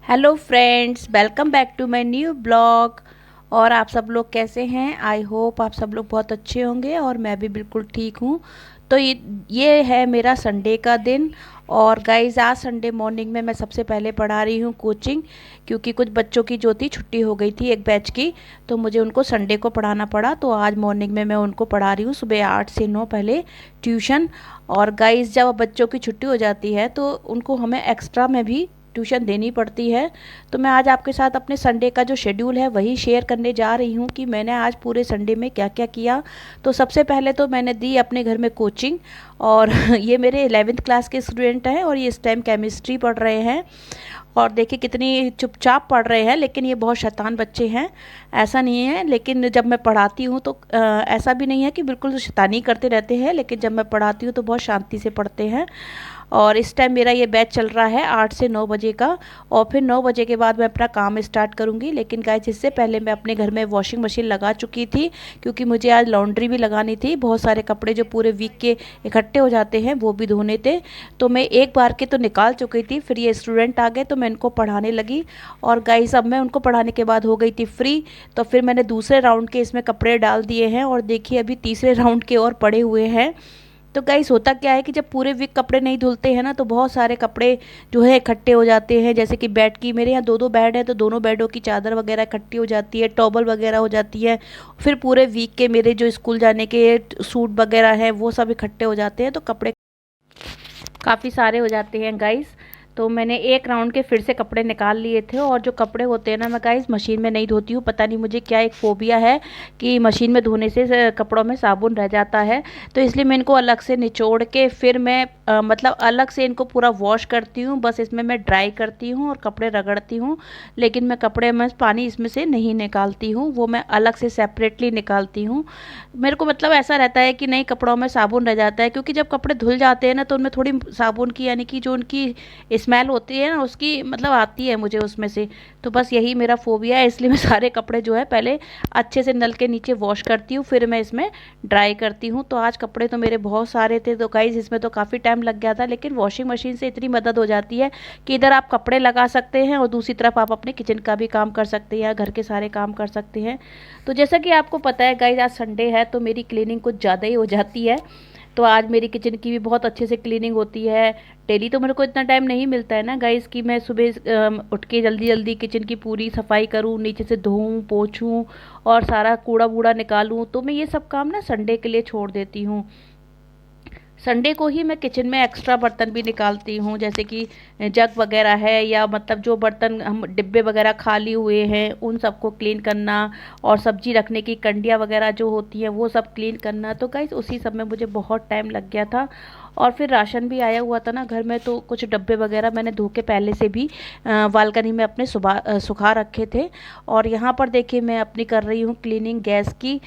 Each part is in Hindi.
Hello friends, welcome back to my new blog. और आप सब लोग कैसे हैं? आई होप आप सब लोग बहुत अच्छे होंगे और मैं भी बिल्कुल ठीक हूँ। तो ये है मेरा संडे का दिन। और गाइज आज संडे मॉर्निंग में मैं सबसे पहले पढ़ा रही हूँ कोचिंग, क्योंकि कुछ बच्चों की जो थी छुट्टी हो गई थी एक बैच की, तो मुझे उनको संडे को पढ़ाना पड़ा। तो आज मॉर्निंग में मैं उनको पढ़ा रही हूँ सुबह 8 से 9 पहले ट्यूशन। और गाइज जब बच्चों की छुट्टी हो जाती है तो उनको हमें एक्स्ट्रा में भी ट्यूशन देनी पड़ती है। तो मैं आज आपके साथ अपने संडे का जो शेड्यूल है वही शेयर करने जा रही हूँ कि मैंने आज पूरे संडे में क्या क्या किया। तो सबसे पहले तो मैंने दी अपने घर में कोचिंग। और ये मेरे 11th क्लास के स्टूडेंट हैं और ये इस टाइम केमिस्ट्री पढ़ रहे हैं। और देखिए कितनी चुपचाप पढ़ रहे हैं, लेकिन ये बहुत शैतान बच्चे हैं। ऐसा नहीं है, लेकिन जब मैं पढ़ाती हूँ तो ऐसा भी नहीं है कि बिल्कुल शैतानी करते रहते हैं, लेकिन जब मैं पढ़ाती हूँ तो बहुत शांति से पढ़ते हैं। और इस टाइम मेरा ये बैच चल रहा है 8 से 9 बजे का। और फिर 9 बजे के बाद मैं अपना काम स्टार्ट करूँगी। लेकिन गाइस इससे पहले मैं अपने घर में वॉशिंग मशीन लगा चुकी थी, क्योंकि मुझे आज लॉन्ड्री भी लगानी थी। बहुत सारे कपड़े जो पूरे वीक के इकट्ठे हो जाते हैं वो भी धोने थे। तो मैं एक बार के तो निकाल चुकी थी। फिर ये स्टूडेंट आ गए तो मैं इनको पढ़ाने लगी। और गाइस अब मैं उनको पढ़ाने के बाद हो गई थी फ्री। तो फिर मैंने दूसरे राउंड के इसमें कपड़े डाल दिए हैं और देखिए अभी तीसरे राउंड के और पड़े हुए हैं। तो गाइस होता क्या है कि जब पूरे वीक कपड़े नहीं धुलते हैं ना तो बहुत सारे कपड़े जो है इकट्ठे हो जाते हैं। जैसे कि बेड की, मेरे यहाँ दो दो बेड है तो दोनों बेडों की चादर वगैरह इकट्ठी हो जाती है, टॉवल वगैरह हो जाती है। फिर पूरे वीक के मेरे जो स्कूल जाने के सूट वगैरह हैं वो सब इकट्ठे हो जाते हैं, तो कपड़े काफ़ी सारे हो जाते हैं गाइस। तो मैंने एक राउंड के फिर से कपड़े निकाल लिए थे। और जो कपड़े होते हैं ना, मैं गाइस मशीन में नहीं धोती हूँ। पता नहीं मुझे क्या एक फोबिया है कि मशीन में धोने से कपड़ों में साबुन रह जाता है। तो इसलिए मैं इनको अलग से निचोड़ के फिर मैं मतलब अलग से इनको पूरा वॉश करती हूँ। बस इसमें मैं ड्राई करती हूँ और कपड़े रगड़ती हूँ। लेकिन मैं कपड़े में पानी इसमें से नहीं निकालती हूँ, वो मैं अलग से सेपरेटली निकालती हूँ। मेरे को मतलब ऐसा रहता है कि नहीं, कपड़ों में साबुन रह जाता है, क्योंकि जब कपड़े धुल जाते हैं ना तो उनमें थोड़ी साबुन की यानी कि जो उनकी स्मेल होती है ना उसकी मतलब आती है मुझे उसमें से। तो बस यही मेरा फोबिया है, इसलिए मैं सारे कपड़े जो है पहले अच्छे से नल के नीचे वॉश करती हूँ, फिर मैं इसमें ड्राई करती हूँ। तो आज कपड़े तो मेरे बहुत सारे थे, तो गाइस इसमें तो काफ़ी टाइम लग गया था। लेकिन वॉशिंग मशीन से इतनी मदद हो जाती है कि इधर आप कपड़े लगा सकते हैं और दूसरी तरफ आप अपने किचन का भी काम कर सकते हैं, घर के सारे काम कर सकते हैं। तो जैसा कि आपको पता है गाइस, आज संडे है तो मेरी क्लीनिंग कुछ ज़्यादा ही हो जाती है। तो आज मेरी किचन की भी बहुत अच्छे से क्लीनिंग होती है। डेली तो मेरे को इतना टाइम नहीं मिलता है ना गाइस कि मैं सुबह उठ के जल्दी जल्दी किचन की पूरी सफाई करूँ, नीचे से धोऊं पोंछूं और सारा कूड़ा वूड़ा निकालूं। तो मैं ये सब काम ना संडे के लिए छोड़ देती हूँ। संडे को ही मैं किचन में एक्स्ट्रा बर्तन भी निकालती हूँ, जैसे कि जग वगैरह है या मतलब जो बर्तन हम डिब्बे वगैरह खाली हुए हैं उन सबको क्लीन करना, और सब्जी रखने की कंडियाँ वगैरह जो होती हैं वो सब क्लीन करना। तो गाइस उसी सब में मुझे बहुत टाइम लग गया था। और फिर राशन भी आया हुआ था ना घर में, तो कुछ डब्बे वगैरह मैंने धो के पहले से भी बालकनी में अपने सुखा रखे थे। और यहाँ पर देखिए मैं अपनी कर रही हूँ क्लीनिंग गैस की,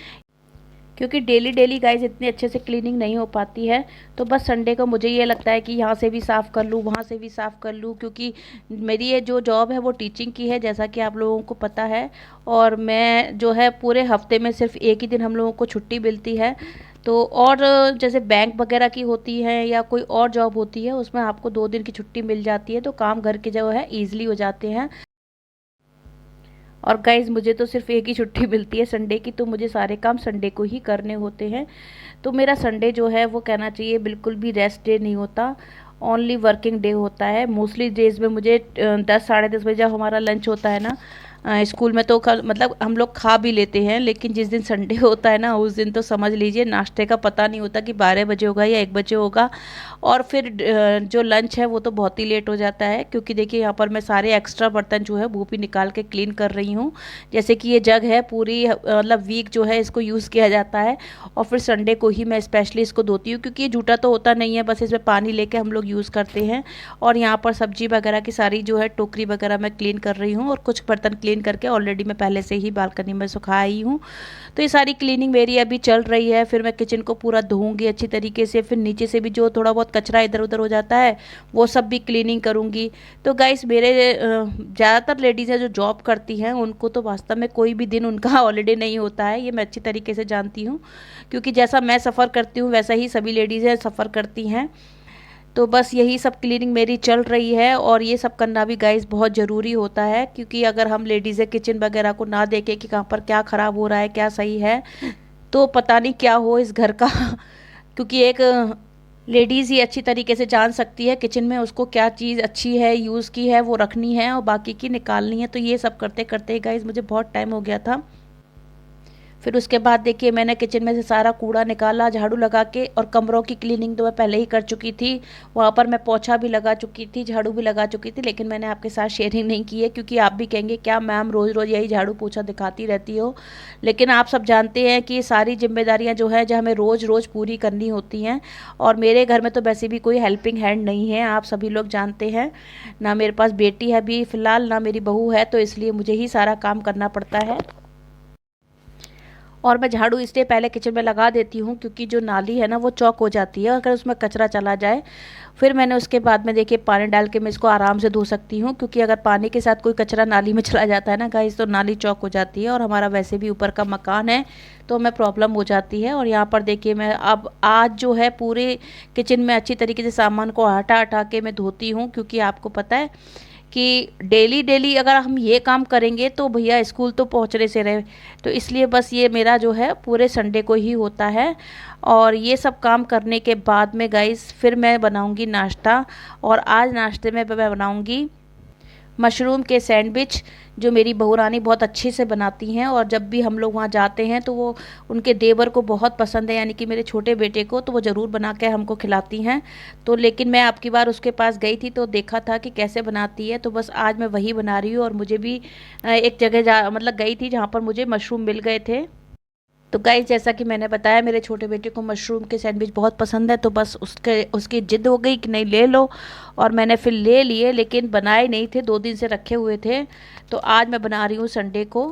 क्योंकि डेली डेली गाइस इतने अच्छे से क्लीनिंग नहीं हो पाती है। तो बस संडे को मुझे ये लगता है कि यहाँ से भी साफ़ कर लूँ, वहाँ से भी साफ़ कर लूँ, क्योंकि मेरी ये जो जॉब है वो टीचिंग की है, जैसा कि आप लोगों को पता है। और मैं जो है पूरे हफ्ते में सिर्फ एक ही दिन हम लोगों को छुट्टी मिलती है। तो और जैसे बैंक वगैरह की होती है या कोई और जॉब होती है उसमें आपको 2 दिन की छुट्टी मिल जाती है, तो काम घर के जो है ईजिली हो जाते हैं। और गाइज़ मुझे तो सिर्फ एक ही छुट्टी मिलती है संडे की, तो मुझे सारे काम संडे को ही करने होते हैं। तो मेरा संडे जो है वो कहना चाहिए बिल्कुल भी रेस्ट डे नहीं होता, ओनली वर्किंग डे होता है। मोस्टली डेज में मुझे 10 साढ़े 10 बजे जब हमारा लंच होता है ना स्कूल में, तो मतलब हम लोग खा भी लेते हैं। लेकिन जिस दिन संडे होता है ना उस दिन तो समझ लीजिए नाश्ते का पता नहीं होता कि 12 बजे होगा या 1 बजे होगा। और फिर जो लंच है वो तो बहुत ही लेट हो जाता है, क्योंकि देखिए यहाँ पर मैं सारे एक्स्ट्रा बर्तन जो है वो भी निकाल के क्लीन कर रही हूँ। जैसे कि ये जग है पूरी मतलब वीक जो है इसको यूज़ किया जाता है, और फिर संडे को ही मैं स्पेशली इसको धोती हूँ, क्योंकि ये जूठा तो होता नहीं है, बस इसमें पानी लेके हम लोग यूज़ करते हैं। और यहाँ पर सब्जी वगैरह की सारी जो है टोकरी वगैरह मैं क्लीन कर रही हूँ, और कुछ बर्तन क्लीन करके ऑलरेडी मैं पहले से ही बालकनी में सुखाई हूँ। तो ये सारी क्लीनिंग मेरी अभी चल रही है। फिर मैं किचन को पूरा धोऊंगी अच्छी तरीके से, फिर नीचे से भी जो थोड़ा बहुत कचरा इधर उधर हो जाता है वो सब भी क्लीनिंग करूंगी। तो गाइस मेरे ज़्यादातर लेडीज़ हैं जो जॉब करती हैं, उनको तो वास्तव में कोई भी दिन उनका हॉलीडे नहीं होता है, ये मैं अच्छी तरीके से जानती हूँ, क्योंकि जैसा मैं सफ़र करती हूँ वैसा ही सभी लेडीज़ें सफ़र करती हैं। तो बस यही सब क्लीनिंग मेरी चल रही है, और ये सब करना भी गाइस बहुत ज़रूरी होता है, क्योंकि अगर हम लेडीज़ें किचन वगैरह को ना देखें कि कहाँ पर क्या ख़राब हो रहा है क्या सही है, तो पता नहीं क्या हो इस घर का क्योंकि एक लेडीज़ ही अच्छी तरीके से जान सकती है किचन में उसको क्या चीज़ अच्छी है, यूज़ की है, वो रखनी है और बाकी की निकालनी है। तो ये सब करते करते गाइस मुझे बहुत टाइम हो गया था। फिर उसके बाद देखिए मैंने किचन में से सारा कूड़ा निकाला झाड़ू लगा के, और कमरों की क्लीनिंग तो मैं पहले ही कर चुकी थी। वहाँ पर मैं पोछा भी लगा चुकी थी, झाड़ू भी लगा चुकी थी, लेकिन मैंने आपके साथ शेयरिंग नहीं की है, क्योंकि आप भी कहेंगे क्या मैम रोज़ रोज़ यही झाड़ू पोछा दिखाती रहती हो। लेकिन आप सब जानते हैं कि ये सारी जिम्मेदारियाँ जो है जो हमें रोज़ रोज़ पूरी करनी होती हैं, और मेरे घर में तो वैसे भी कोई हेल्पिंग हैंड नहीं है, आप सभी लोग जानते हैं। ना मेरे पास बेटी है अभी फ़िलहाल, ना मेरी बहू है, तो इसलिए मुझे ही सारा काम करना पड़ता है। और मैं झाड़ू इसलिए पहले किचन में लगा देती हूँ क्योंकि जो नाली है ना वो चौक हो जाती है अगर उसमें कचरा चला जाए। फिर मैंने उसके बाद में देखिए पानी डाल के मैं इसको आराम से धो सकती हूँ, क्योंकि अगर पानी के साथ कोई कचरा नाली में चला जाता है ना गाइस, तो नाली चौक हो जाती है, और हमारा वैसे भी ऊपर का मकान है तो हमें प्रॉब्लम हो जाती है। और यहाँ पर देखिए मैं अब आज जो है पूरे किचन में अच्छी तरीके से सामान को हटा हटा के मैं धोती हूँ, क्योंकि आपको पता है कि डेली डेली अगर हम ये काम करेंगे तो भैया स्कूल तो पहुँचने से रहे। तो इसलिए बस ये मेरा जो है पूरे संडे को ही होता है। और ये सब काम करने के बाद में गाइस फिर मैं बनाऊंगी नाश्ता, और आज नाश्ते में मैं बनाऊंगी मशरूम के सैंडविच, जो मेरी बहू रानी बहुत अच्छे से बनाती हैं। और जब भी हम लोग वहाँ जाते हैं तो वो उनके देवर को बहुत पसंद है, यानी कि मेरे छोटे बेटे को, तो वो ज़रूर बना के हमको खिलाती हैं। तो लेकिन मैं आपकी बार उसके पास गई थी तो देखा था कि कैसे बनाती है, तो बस आज मैं वही बना रही हूँ। और मुझे भी एक जगह जा मतलब गई थी जहाँ पर मुझे मशरूम मिल गए थे। तो गाइस जैसा कि मैंने बताया मेरे छोटे बेटे को मशरूम के सैंडविच बहुत पसंद है, तो बस उसकी जिद हो गई कि नहीं ले लो, और मैंने फिर ले लिए, लेकिन बनाए नहीं थे, 2 दिन से रखे हुए थे। तो आज मैं बना रही हूँ संडे को।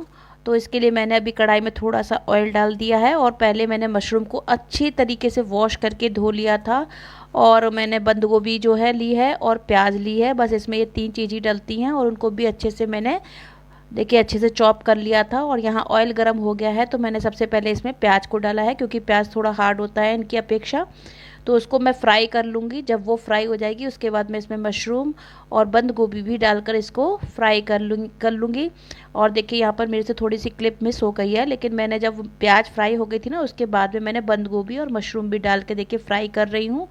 तो इसके लिए मैंने अभी कढ़ाई में थोड़ा सा ऑयल डाल दिया है, और पहले मैंने मशरूम को अच्छी तरीके से वॉश करके धो लिया था। और मैंने बंद गोभी जो है ली है और प्याज ली है, बस इसमें ये 3 चीज़ें डलती हैं, और उनको भी अच्छे से मैंने देखिए अच्छे से चॉप कर लिया था। और यहाँ ऑयल गर्म हो गया है तो मैंने सबसे पहले इसमें प्याज को डाला है, क्योंकि प्याज थोड़ा हार्ड होता है इनकी अपेक्षा। तो उसको मैं फ्राई कर लूँगी, जब वो फ्राई हो जाएगी उसके बाद मैं इसमें मशरूम और बंद गोभी भी डालकर इसको फ्राई कर लूँगी। और देखिए यहाँ पर मेरे से थोड़ी सी क्लिप मिस हो गई है, लेकिन मैंने जब प्याज फ्राई हो गई थी ना उसके बाद में मैंने बंद गोभी और मशरूम भी डाल के देखिए फ्राई कर रही हूँ।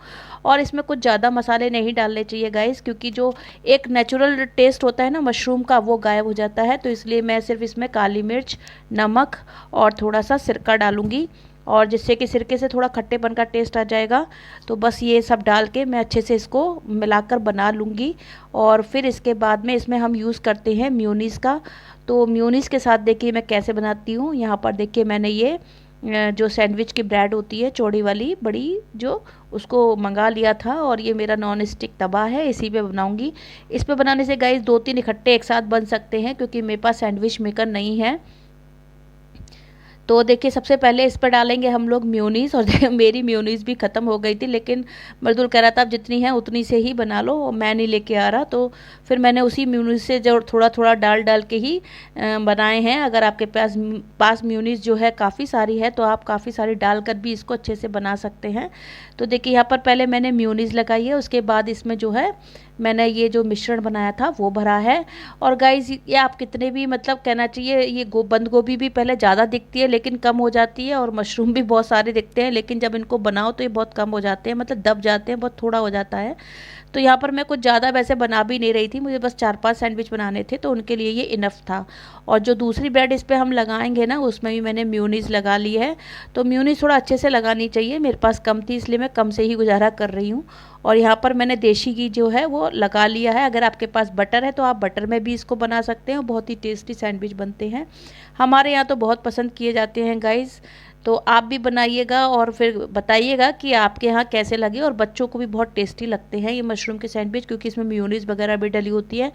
और इसमें कुछ ज़्यादा मसाले नहीं डालने चाहिए गाइस, क्योंकि जो एक नेचुरल टेस्ट होता है ना मशरूम का वो गायब हो जाता है। तो इसलिए मैं सिर्फ इसमें काली मिर्च, नमक और थोड़ा सा सिरका डालूँगी, और जिससे कि सिरके से थोड़ा खट्टेपन का टेस्ट आ जाएगा। तो बस ये सब डाल के मैं अच्छे से इसको मिलाकर बना लूँगी। और फिर इसके बाद में इसमें हम यूज़ करते हैं म्योनीस का। तो म्योनीस के साथ देखिए मैं कैसे बनाती हूँ। यहाँ पर देखिए मैंने ये जो सैंडविच की ब्रेड होती है चौड़ी वाली बड़ी, जो उसको मंगा लिया था, और ये मेरा नॉन स्टिक तवा है, इसी पे बनाऊंगी। इस पे बनाने से गाइस 2-3 इकट्ठे एक साथ बन सकते हैं, क्योंकि मेरे पास सैंडविच मेकर नहीं है। तो देखिए सबसे पहले इस पर डालेंगे हम लोग म्योनीस, और मेरी म्योनीस भी ख़त्म हो गई थी, लेकिन मर्दुल कह रहा था आप जितनी है उतनी से ही बना लो, और मैं नहीं लेके आ रहा। तो फिर मैंने उसी म्योनीस से जो थोड़ा थोड़ा डाल डाल के ही बनाए हैं। अगर आपके पास म्योनीस जो है काफ़ी सारी है तो आप काफ़ी सारी डालकर भी इसको अच्छे से बना सकते हैं। तो देखिए यहाँ पर पहले मैंने म्योनीस लगाई है, उसके बाद इसमें जो है मैंने ये जो मिश्रण बनाया था वो भरा है। और गाइस ये आप कितने भी मतलब कहना चाहिए, ये बंद गोभी भी पहले ज़्यादा दिखती है लेकिन कम हो जाती है, और मशरूम भी बहुत सारे दिखते हैं, लेकिन जब इनको बनाओ तो ये बहुत कम हो जाते हैं, मतलब दब जाते हैं, बहुत थोड़ा हो जाता है। तो यहाँ पर मैं कुछ ज़्यादा वैसे बना भी नहीं रही थी, मुझे बस 4-5 सैंडविच बनाने थे, तो उनके लिए ये इनफ था। और जो दूसरी ब्रेड इस पर हम लगाएंगे ना उसमें भी मैंने म्योनीस लगा ली है। तो म्योनीस थोड़ा अच्छे से लगानी चाहिए, मेरे पास कम थी इसलिए मैं कम से ही गुजारा कर रही हूँ। और यहाँ पर मैंने देशी घी जो है वो लगा लिया है। अगर आपके पास बटर है तो आप बटर में भी इसको बना सकते हैं, बहुत ही टेस्टी सैंडविच बनते हैं। हमारे यहाँ तो बहुत पसंद किए जाते हैं गाइस, तो आप भी बनाइएगा और फिर बताइएगा कि आपके यहाँ कैसे लगे। और बच्चों को भी बहुत टेस्टी लगते हैं ये मशरूम के सैंडविच, क्योंकि इसमें मेयोनीज वगैरह भी डली होती है।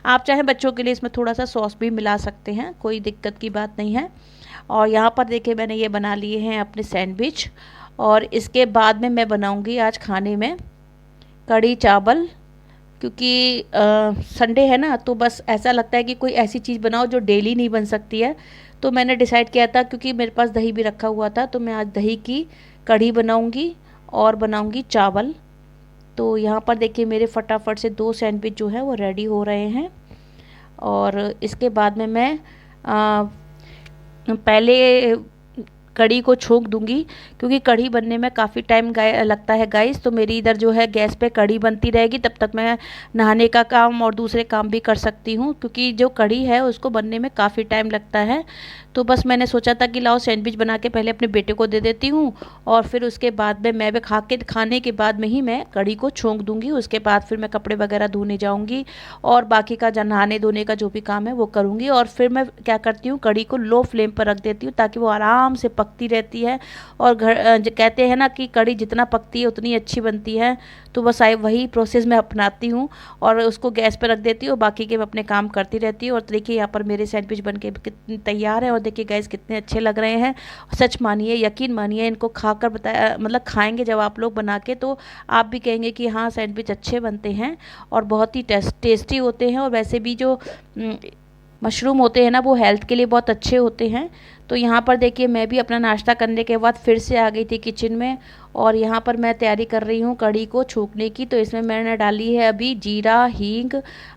आप चाहे बच्चों के लिए इसमें थोड़ा सा सॉस भी मिला सकते हैं, कोई दिक्कत की बात नहीं है। और यहाँ पर देखिए मैंने ये बना लिए हैं अपने सैंडविच। और इसके बाद में मैं बनाऊँगी आज खाने में कढ़ी चावल, क्योंकि संडे है ना, तो बस ऐसा लगता है कि कोई ऐसी चीज़ बनाओ जो डेली नहीं बन सकती है। तो मैंने डिसाइड किया था, क्योंकि मेरे पास दही भी रखा हुआ था, तो मैं आज दही की कढ़ी बनाऊंगी और बनाऊंगी चावल। तो यहाँ पर देखिए मेरे फटाफट से 2 सैंडविच जो है वो रेडी हो रहे हैं। और इसके बाद में मैं पहले कढ़ी को छोंक दूंगी, क्योंकि कढ़ी बनने में काफ़ी टाइम लगता है गाइस। तो मेरी इधर जो है गैस पे कढ़ी बनती रहेगी, तब तक मैं नहाने का काम और दूसरे काम भी कर सकती हूँ, क्योंकि जो कढ़ी है उसको बनने में काफ़ी टाइम लगता है। तो बस मैंने सोचा था कि लाओ सैंडविच बना के पहले अपने बेटे को दे देती हूँ, और फिर उसके बाद में मैं भी खाने के बाद में ही मैं कढ़ी को छोंक दूंगी। उसके बाद फिर मैं कपड़े वगैरह धोने जाऊँगी और बाकी का नहाने धोने का जो भी काम है वो करूँगी। और फिर मैं क्या करती हूँ, कढ़ी को लो फ्लेम पर रख देती हूँ ताकि वो आराम से पकती रहती है। और कहते हैं ना कि कढ़ी जितना पकती है उतनी अच्छी बनती है। तो बस वही प्रोसेस मैं अपनाती हूँ और उसको गैस पर रख देती हूँ, बाकी के मैं अपने काम करती रहती हूँ। और देखिए यहाँ पर मेरे सैंडविच बन के कितने तैयार हैं, और देखिए गैस कितने अच्छे लग रहे हैं। सच मानिए, यकीन मानिए, इनको खाकर बताया, मतलब खाएंगे जब आप लोग बना के, तो आप भी कहेंगे कि हाँ सैंडविच अच्छे बनते हैं और बहुत ही टेस्टी होते हैं। और वैसे भी जो मशरूम होते हैं ना, वो हेल्थ के लिए बहुत अच्छे होते हैं। तो यहाँ पर देखिए मैं भी अपना नाश्ता करने के बाद फिर से आ गई थी किचन में, और यहाँ पर मैं तैयारी कर रही हूँ कढ़ी को छोंकने की। तो इसमें मैंने डाली है अभी जीरा, हींग,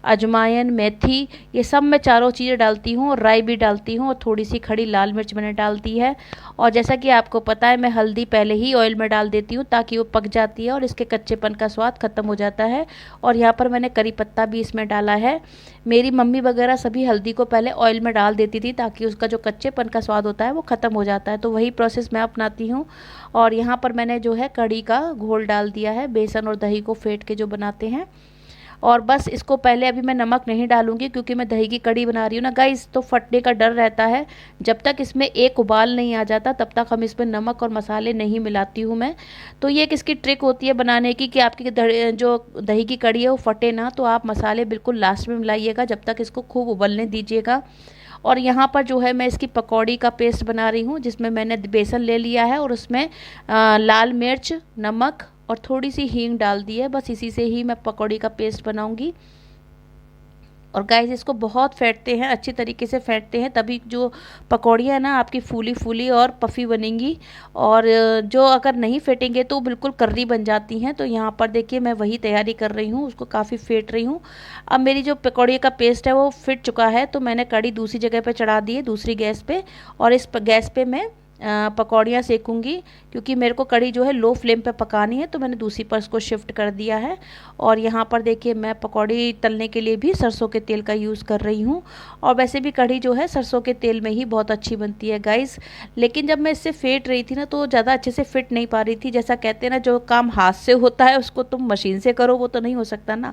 अजवाइन, मेथी, ये सब मैं चारों चीज़ें डालती हूँ, और राई भी डालती हूँ, और थोड़ी सी खड़ी लाल मिर्च मैंने डाल दी है। और जैसा कि आपको पता है, मैं हल्दी पहले ही ऑयल में डाल देती हूँ ताकि वो पक जाती है और इसके कच्चेपन का स्वाद खत्म हो जाता है। और यहाँ पर मैंने करी पत्ता भी इसमें डाला है। मेरी मम्मी वगैरह सभी हल्दी को पहले ऑयल में डाल देती थी ताकि उसका जो कच्चेपन का स्वाद होता है वो ख़त्म हो जाता है। तो वही प्रोसेस मैं अपनाती हूँ। और यहाँ पर मैंने जो है कढ़ी का घोल डाल दिया है, बेसन और दही को फेंट के जो बनाते हैं। और बस इसको पहले अभी मैं नमक नहीं डालूंगी, क्योंकि मैं दही की कढ़ी बना रही हूँ ना गाइस, तो फटने का डर रहता है। जब तक इसमें एक उबाल नहीं आ जाता तब तक हम इसमें नमक और मसाले नहीं मिलाती हूँ मैं। तो ये एक इसकी ट्रिक होती है बनाने की कि आपकी जो दही की कढ़ी है वो फटे ना। तो आप मसाले बिल्कुल लास्ट में मिलाइएगा, जब तक इसको खूब उबलने दीजिएगा। और यहाँ पर जो है मैं इसकी पकौड़ी का पेस्ट बना रही हूँ, जिसमें मैंने बेसन ले लिया है और उसमें लाल मिर्च, नमक और थोड़ी सी हींग डाल दी है। बस इसी से ही मैं पकौड़ी का पेस्ट बनाऊंगी। और गाइस इसको बहुत फेंटते हैं, अच्छी तरीके से फेंटते हैं, तभी जो पकौड़ियाँ है ना आपकी फूली फूली और पफ़ी बनेंगी। और जो अगर नहीं फेंटेंगे तो बिल्कुल कर्री बन जाती हैं। तो यहाँ पर देखिए मैं वही तैयारी कर रही हूँ, उसको काफ़ी फेंट रही हूँ। अब मेरी जो पकौड़ी का पेस्ट है वो फिट चुका है, तो मैंने कढ़ी दूसरी जगह पर चढ़ा दी है, दूसरी गैस पे। और इस गैस पे मैं पकौड़ियाँ सेकूंगी, क्योंकि मेरे को कढ़ी जो है लो फ्लेम पे पकानी है, तो मैंने दूसरी पर इसको शिफ्ट कर दिया है। और यहाँ पर देखिए मैं पकौड़ी तलने के लिए भी सरसों के तेल का यूज़ कर रही हूँ। और वैसे भी कढ़ी जो है सरसों के तेल में ही बहुत अच्छी बनती है गाइस। लेकिन जब मैं इससे फेंट रही थी ना, तो ज़्यादा अच्छे से फिट नहीं पा रही थी। जैसा कहते हैं ना, जो काम हाथ से होता है उसको तुम मशीन से करो, वो तो नहीं हो सकता ना।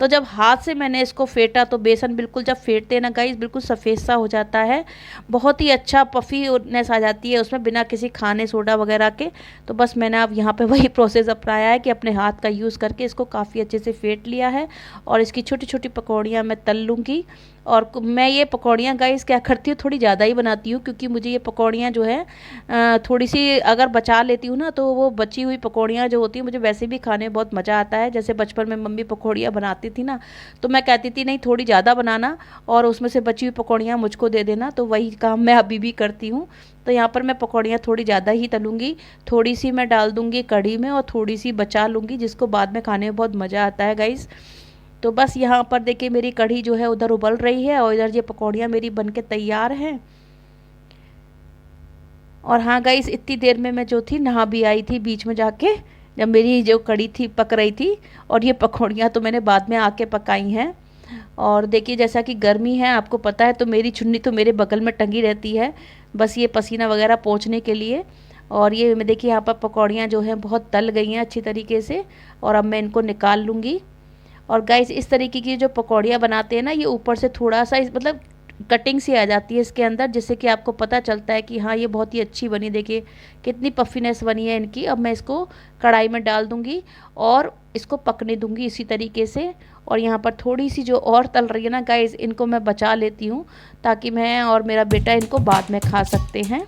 तो जब हाथ से मैंने इसको फेंटा, तो बेसन बिल्कुल जब फेंटते हैं ना गाइस, बिल्कुल सफ़ेद सा हो जाता है, बहुत ही अच्छा पफीनेस आ जाती है उसमें, बिना किसी खाने सोडा वगैरह के। तो बस मैंने अब यहाँ पे वही प्रोसेस अपनाया है कि अपने हाथ का यूज़ करके इसको काफ़ी अच्छे से फेंट लिया है। और इसकी छोटी छोटी पकौड़ियाँ मैं तल लूँगी। और मैं ये पकौड़ियाँ गाइस क्या करती हूँ, थोड़ी ज़्यादा ही बनाती हूँ, क्योंकि मुझे ये पकौड़ियाँ जो है थोड़ी सी अगर बचा लेती हूँ ना, तो वो बची हुई पकौड़ियाँ जो होती हैं मुझे वैसे भी खाने में बहुत मज़ा आता है। जैसे बचपन में मम्मी पकौड़ियाँ बनाती थी ना, तो मैं कहती थी नहीं थोड़ी ज़्यादा बनाना और उसमें से बची हुई पकौड़ियाँ मुझको दे देना। तो वही काम मैं अभी भी करती हूँ। तो यहाँ पर मैं पकौड़ियाँ थोड़ी ज़्यादा ही तलूँगी, थोड़ी सी मैं डाल दूँगी कढ़ी में और थोड़ी सी बचा लूँगी, जिसको बाद में खाने में बहुत मज़ा आता है गाइस। तो बस यहाँ पर देखिए मेरी कढ़ी जो है उधर उबल रही है और इधर ये पकौड़ियाँ मेरी बनके तैयार हैं। और हाँ गाइस, इतनी देर में मैं जो थी नहा भी आई थी बीच में जाके, जब मेरी जो कढ़ी थी पक रही थी। और ये पकौड़ियाँ तो मैंने बाद में आके पकाई हैं। और देखिए जैसा कि गर्मी है आपको पता है, तो मेरी चुन्नी तो मेरे बगल में टंगी रहती है, बस ये पसीना वगैरह पोंछने के लिए। और ये मैं देखिए यहाँ पर पकौड़ियाँ जो हैं बहुत तल गई हैं अच्छी तरीके से, और अब मैं इनको निकाल लूँगी। और गाइस इस तरीके की जो पकौड़ियाँ बनाते हैं ना, ये ऊपर से थोड़ा सा मतलब कटिंग सी आ जाती है इसके अंदर, जिससे कि आपको पता चलता है कि हाँ ये बहुत ही अच्छी बनी। देखिए कितनी पफीनेस बनी है इनकी। अब मैं इसको कढ़ाई में डाल दूँगी और इसको पकने दूँगी इसी तरीके से। और यहाँ पर थोड़ी सी जो और तल रही है ना गाइस, इनको मैं बचा लेती हूँ ताकि मैं और मेरा बेटा इनको बाद में खा सकते हैं।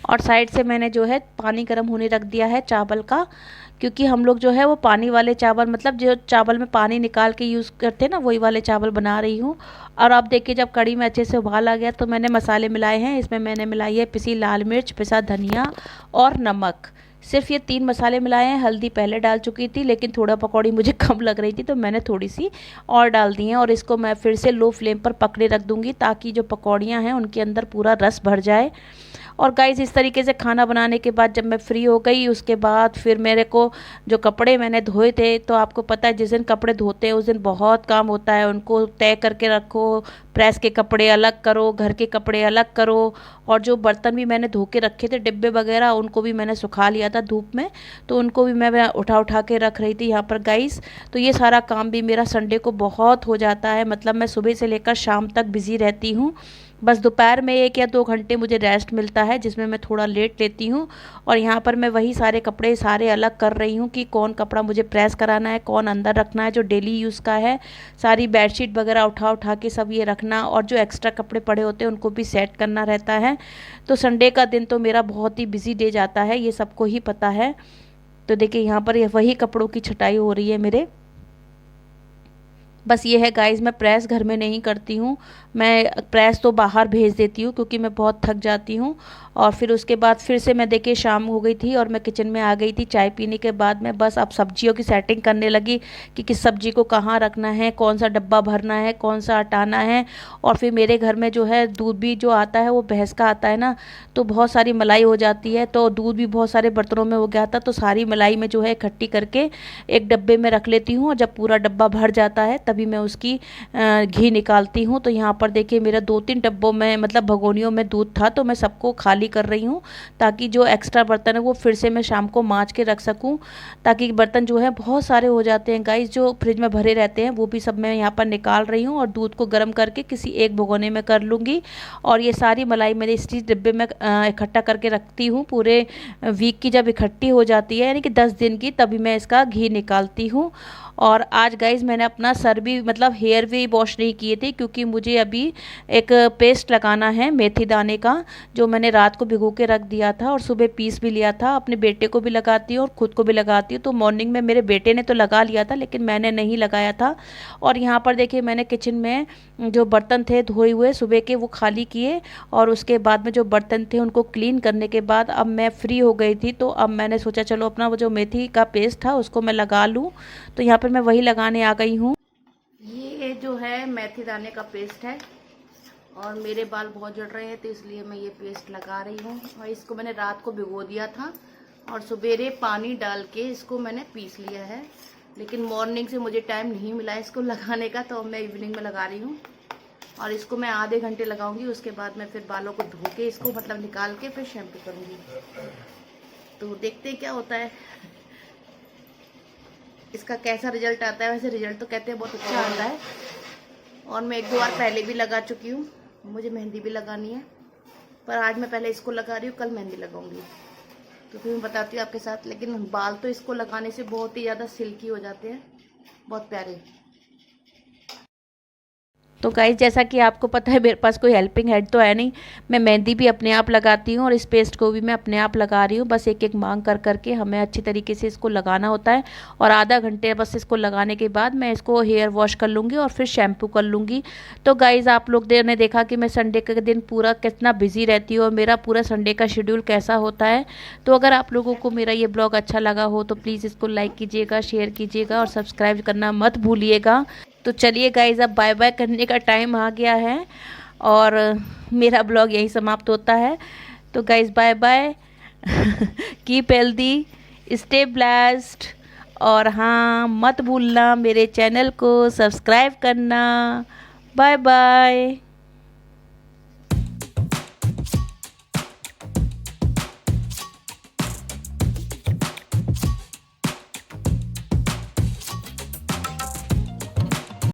और साइड से मैंने जो है पानी गर्म होने रख दिया है चावल का, क्योंकि हम लोग जो है वो पानी वाले चावल, मतलब जो चावल में पानी निकाल के यूज़ करते हैं ना, वही वाले चावल बना रही हूँ। और आप देखिए जब कढ़ी में अच्छे से उबाल आ गया तो मैंने मसाले मिलाए हैं। इसमें मैंने मिलाई है पिसी लाल मिर्च, पिसा धनिया और नमक। सिर्फ ये 3 मसाले मिलाए हैं। हल्दी पहले डाल चुकी थी, लेकिन थोड़ा पकौड़ी मुझे कम लग रही थी तो मैंने थोड़ी सी और डाल दी है। और इसको मैं फिर से लो फ्लेम पर पकड़े रख दूँगी ताकि जो पकौड़ियाँ हैं उनके अंदर पूरा रस भर जाए। और गाइस इस तरीके से खाना बनाने के बाद जब मैं फ्री हो गई, उसके बाद फिर मेरे को जो कपड़े मैंने धोए थे, तो आपको पता है जिस दिन कपड़े धोते हैं उस दिन बहुत काम होता है, उनको तय करके रखो, प्रेस के कपड़े अलग करो, घर के कपड़े अलग करो। और जो बर्तन भी मैंने धो के रखे थे डिब्बे वगैरह, उनको भी मैंने सुखा लिया था धूप में, तो उनको भी मैं उठा उठा के रख रही थी यहाँ पर गाइस। तो ये सारा काम भी मेरा संडे को बहुत हो जाता है, मतलब मैं सुबह से लेकर शाम तक बिज़ी रहती हूँ। बस दोपहर में 1 या 2 घंटे मुझे रेस्ट मिलता है जिसमें मैं थोड़ा लेट लेती हूँ। और यहाँ पर मैं वही सारे कपड़े सारे अलग कर रही हूँ कि कौन कपड़ा मुझे प्रेस कराना है, कौन अंदर रखना है जो डेली यूज़ का है। सारी बेडशीट वगैरह उठा उठा के सब ये रखना, और जो एक्स्ट्रा कपड़े पड़े होते हैं उनको भी सेट करना रहता है। तो संडे का दिन तो मेरा बहुत ही बिजी डे जाता है, ये सबको ही पता है। तो देखिए यहाँ पर वही कपड़ों की छटाई हो रही है मेरे। बस ये है गाइस, मैं प्रेस घर में नहीं करती हूँ, मैं प्रेस तो बाहर भेज देती हूँ क्योंकि मैं बहुत थक जाती हूँ। और फिर उसके बाद फिर से मैं देखिए शाम हो गई थी और मैं किचन में आ गई थी चाय पीने के बाद। मैं बस अब सब्जियों की सेटिंग करने लगी कि किस सब्जी को कहाँ रखना है, कौन सा डब्बा भरना है, कौन सा हटाना है। और फिर मेरे घर में जो है दूध भी जो आता है वो भैंस का आता है ना, तो बहुत सारी मलाई हो जाती है, तो दूध भी बहुत सारे बर्तनों में हो गया था, तो सारी मलाई में जो है इकट्ठी करके एक डब्बे में रख लेती हूँ। और जब पूरा डब्बा भर जाता है तभी मैं उसकी घी निकालती हूँ। तो यहाँ पर देखिए मेरा 2-3 डब्बों में, मतलब भगोनियों में दूध था, तो मैं सबको खाली कर रही हूँ ताकि जो एक्स्ट्रा बर्तन है वो फिर से मैं शाम को मांज के रख सकूँ। ताकि बर्तन जो है बहुत सारे हो जाते हैं गाइस, जो फ्रिज में भरे रहते हैं वो भी सब मैं यहाँ पर निकाल रही हूँ और दूध को गर्म करके किसी एक भगोने में कर लूँगी। और ये सारी मलाई मेरे इस चीज़ डिब्बे में इकट्ठा करके रखती हूँ। पूरे वीक की जब इकट्ठी हो जाती है, यानी कि 10 दिन की, तभी मैं इसका घी निकालती हूँ। और आज गाइज मैंने अपना सर भी, मतलब हेयर भी वॉश नहीं किए थे, क्योंकि मुझे अभी एक पेस्ट लगाना है मेथी दाने का, जो मैंने रात को भिगो के रख दिया था और सुबह पीस भी लिया था। अपने बेटे को भी लगाती हूँ और ख़ुद को भी लगाती हूँ। तो मॉर्निंग में मेरे बेटे ने तो लगा लिया था लेकिन मैंने नहीं लगाया था। और यहाँ पर देखिए मैंने किचन में जो बर्तन थे धोए हुए सुबह के वो खाली किए, और उसके बाद में जो बर्तन थे उनको क्लीन करने के बाद अब मैं फ्री हो गई थी। तो अब मैंने सोचा चलो अपना वो जो मेथी का पेस्ट था उसको मैं लगा लूँ, तो यहाँ पर मैं वही लगाने आ गई हूँ। ये जो है मेथी दाने का पेस्ट है, और मेरे बाल बहुत झड़ रहे हैं तो इसलिए मैं ये पेस्ट लगा रही हूँ। और इसको मैंने रात को भिगो दिया था और सवेरे पानी डाल के इसको मैंने पीस लिया है, लेकिन मॉर्निंग से मुझे टाइम नहीं मिला इसको लगाने का, तो मैं इवनिंग में लगा रही हूँ। और इसको मैं आधे घंटे लगाऊंगी, उसके बाद मैं फिर बालों को धो के इसको मतलब निकाल के फिर शैम्पू करूँगी। तो देखते हैं क्या होता है, इसका कैसा रिजल्ट आता है। वैसे रिजल्ट तो कहते हैं बहुत अच्छा आता है, और मैं 1-2 बार पहले भी लगा चुकी हूँ। मुझे मेहंदी भी लगानी है, पर आज मैं पहले इसको लगा रही हूँ, कल मेहंदी लगाऊंगी। तो फिर मैं बताती हूँ आपके साथ। लेकिन बाल तो इसको लगाने से बहुत ही ज़्यादा सिल्की हो जाते हैं, बहुत प्यारे। तो गाइस जैसा कि आपको पता है मेरे पास कोई हेल्पिंग हैंड तो है नहीं, मैं मेहंदी भी अपने आप लगाती हूँ और इस पेस्ट को भी मैं अपने आप लगा रही हूँ। बस एक एक मांग कर करके हमें अच्छी तरीके से इसको लगाना होता है, और आधा घंटे बस इसको लगाने के बाद मैं इसको हेयर वॉश कर लूँगी और फिर शैम्पू कर लूँगी। तो गाइज़ आप लोग ने देखा कि मैं संडे के दिन पूरा कितना बिजी रहती हूँ और मेरा पूरा संडे का शेड्यूल कैसा होता है। तो अगर आप लोगों को मेरा ये ब्लॉग अच्छा लगा हो तो प्लीज़ इसको लाइक कीजिएगा, शेयर कीजिएगा और सब्सक्राइब करना मत भूलिएगा। तो चलिए गाइज़ अब बाय बाय करने का टाइम आ गया है और मेरा ब्लॉग यही समाप्त होता है। तो guys bye bye, keep healthy, stay blessed, और हाँ मत भूलना मेरे चैनल को सब्सक्राइब करना। Bye bye.